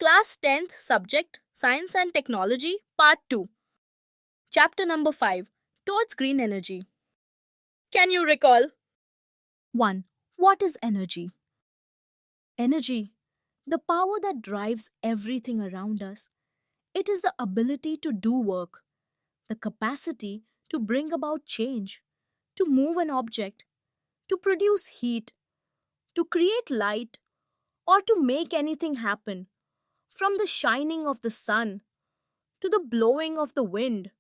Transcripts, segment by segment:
Class 10th Subject Science and Technology Part 2. Chapter number 5 Towards Green Energy. Can you recall? 1. What is energy? Energy, the power that drives everything around us. It is the ability to do work, the capacity to bring about change, to move an object, to produce heat, to create light, or to make anything happen. From the shining of the sun to the blowing of the wind,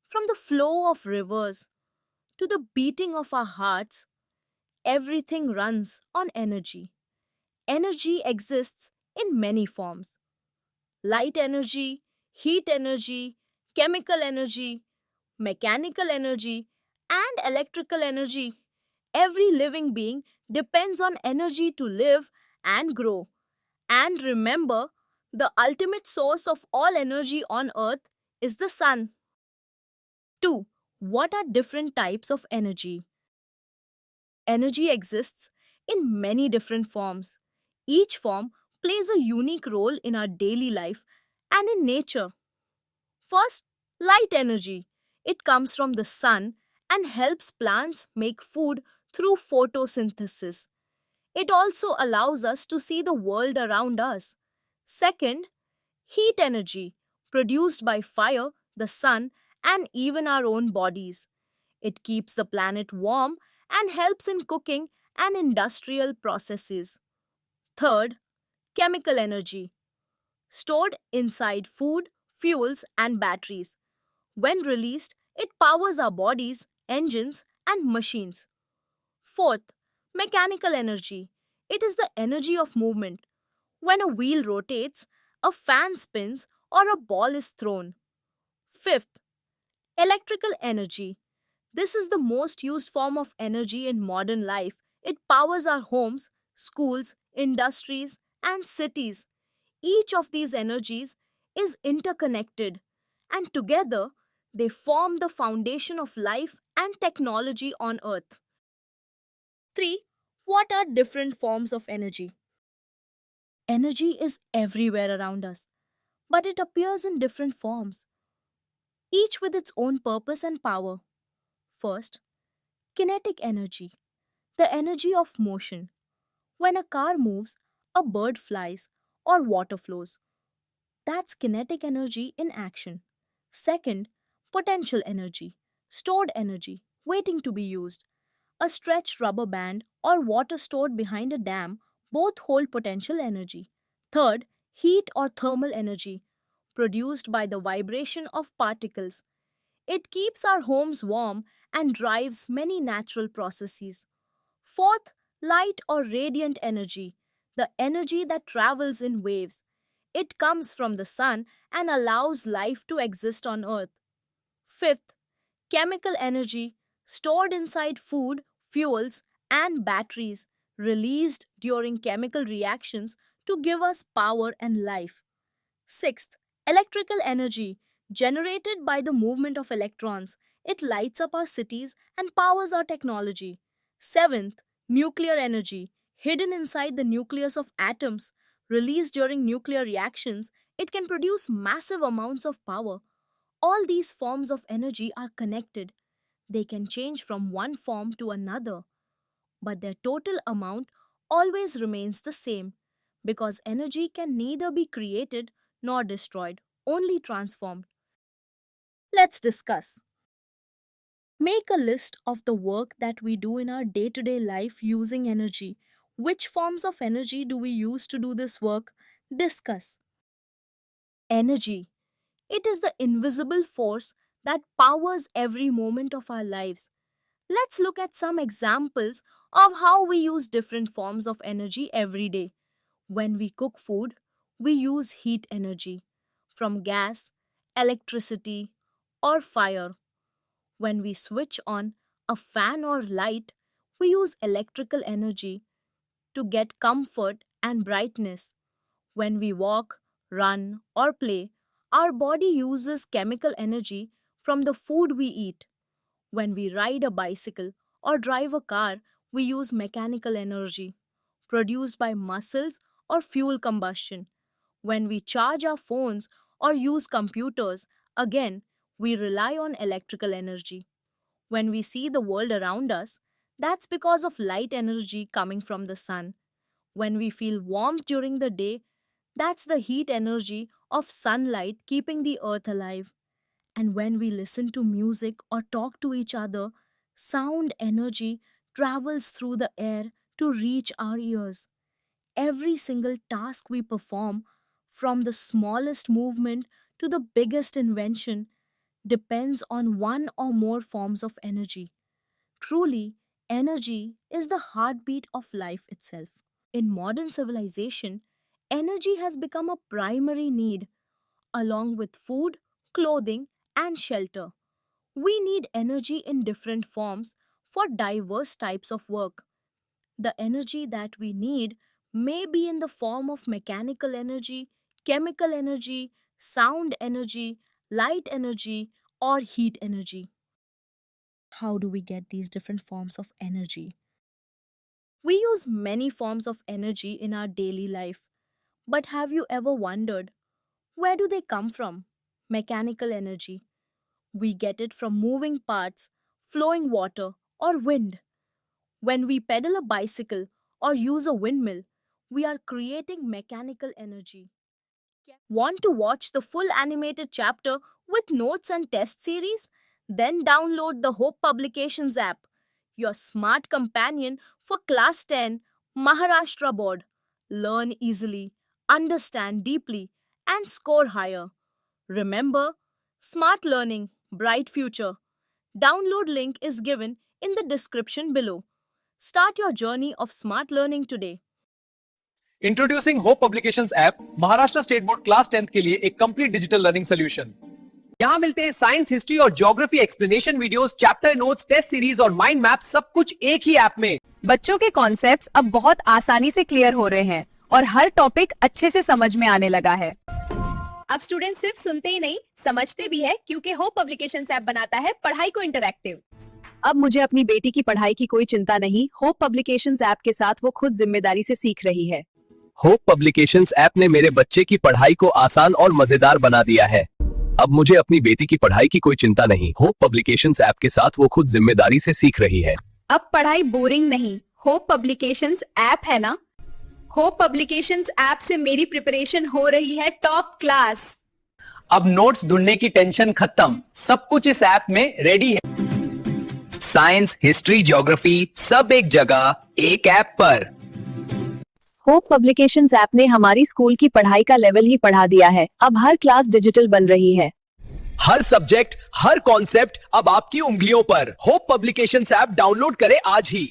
from the flow of rivers to the beating of our hearts, everything runs on energy. Energy exists in many forms: light energy, heat energy, chemical energy, mechanical energy, and electrical energy. Every living being depends on energy to live and grow. And remember, the ultimate source of all energy on earth is the sun. 2. What are different types of energy? Energy exists in many different forms. Each form plays a unique role in our daily life and in nature. First, light energy. It comes from the sun and helps plants make food through photosynthesis. It also allows us to see the world around us. Second, heat energy, produced by fire, the sun, and even our own bodies. It keeps the planet warm and helps in cooking and industrial processes. Third, chemical energy, stored inside food, fuels, and batteries. When released, it powers our bodies, engines, and machines. Fourth, mechanical energy. It is the energy of movement. When a wheel rotates, a fan spins, or a ball is thrown. Fifth, electrical energy. This is the most used form of energy in modern life. It powers our homes, schools, industries, and cities. Each of these energies is interconnected, and together they form the foundation of life and technology on Earth. 3. What are different forms of energy? Energy is everywhere around us, but it appears in different forms, each with its own purpose and power. First, kinetic energy, the energy of motion. When a car moves, a bird flies, or water flows. That's kinetic energy in action. Second, potential energy, stored energy, waiting to be used. A stretched rubber band or water stored behind a dam both hold potential energy. Third, heat or thermal energy, produced by the vibration of particles. It keeps our homes warm and drives many natural processes. Fourth, light or radiant energy, the energy that travels in waves. It comes from the sun and allows life to exist on Earth. Fifth, chemical energy, stored inside food, fuels, and batteries, released during chemical reactions to give us power and life. Sixth, electrical energy, generated by the movement of electrons. It lights up our cities and powers our technology. Seventh, nuclear energy, hidden inside the nucleus of atoms, released during nuclear reactions. It can produce massive amounts of power. All these forms of energy are connected. They can change from one form to another, but their total amount always remains the same because energy can neither be created nor destroyed, only transformed. Let's discuss. Make a list of the work that we do in our day to day life using energy. Which forms of energy do we use to do this work? Discuss. Energy. It is the invisible force that powers every moment of our lives. Let's look at some examples of how we use different forms of energy every day. When we cook food, we use heat energy from gas, electricity, or fire. When we switch on a fan or light, we use electrical energy to get comfort and brightness. When we walk, run, or play, our body uses chemical energy from the food we eat. When we ride a bicycle or drive a car, we use mechanical energy produced by muscles or fuel combustion. When we charge our phones or use computers, again, we rely on electrical energy. When we see the world around us, that's because of light energy coming from the sun. When we feel warmth during the day, that's the heat energy of sunlight keeping the earth alive. And when we listen to music or talk to each other, sound energy travels through the air to reach our ears. Every single task we perform, from the smallest movement to the biggest invention, depends on one or more forms of energy. Truly, energy is the heartbeat of life itself. In modern civilization, energy has become a primary need, along with food, clothing, and shelter. We need energy in different forms for diverse types of work. The energy that we need may be in the form of mechanical energy, chemical energy, sound energy, light energy, or heat energy. How do we get these different forms of energy? We use many forms of energy in our daily life, but have you ever wondered where do they come from? Mechanical energy. We get it from moving parts, flowing water, or wind. When we pedal a bicycle or use a windmill, we are creating mechanical energy. Want to watch the full animated chapter with notes and test series? Then download the Hope Publications app, your smart companion for Class 10 Maharashtra Board. Learn easily, understand deeply, and score higher. Remember, smart learning, bright future. Download link is given in the description below. Start your journey of smart learning today. Introducing hope publications app Maharashtra state board class 10th के लिए एक complete digital learning solution. यहाँ मिलते हैं science, history और geography explanation videos, chapter notes, test series और mind map, सब कुछ एक ही ऐप में। बच्चों के कॉन्सेप्ट्स अब बहुत आसानी से क्लियर हो रहे हैं और हर टॉपिक अच्छे से समझ में आने लगा है। अब स्टूडेंट सिर्फ सुनते ही नहीं, समझते भी है, क्योंकि होप पब्लिकेशंस ऐप बनाता है पढ़ाई को इंटरैक्टिव। अब मुझे अपनी बेटी की पढ़ाई की कोई चिंता नहीं। होप पब्लिकेशंस ऐप के साथ वो खुद जिम्मेदारी से सीख रही है। होप पब्लिकेशंस ऐप ने मेरे बच्चे की पढ़ाई को आसान और मजेदार बना दिया है। अब मुझे अपनी बेटी की पढ़ाई की कोई चिंता नहीं। होप पब्लिकेशंस ऐप के साथ वो खुद जिम्मेदारी से सीख रही है। अब पढ़ाई बोरिंग नहीं, होप पब्लिकेशंस ऐप है ना। होप पब्लिकेशंस ऐप से मेरी प्रिपरेशन हो रही है टॉप क्लास। अब नोट्स ढूंढने की टेंशन खत्म, सब कुछ इस ऐप में रेडी है। साइंस, हिस्ट्री, ज्योग्राफी सब एक जगह, एक ऐप पर। होप पब्लिकेशंस ऐप ने हमारी स्कूल की पढ़ाई का लेवल ही बढ़ा दिया है। अब हर क्लास डिजिटल बन रही है। हर सब्जेक्ट, हर कॉन्सेप्ट अब आपकी उंगलियों पर। होप पब्लिकेशंस ऐप डाउनलोड करें आज ही।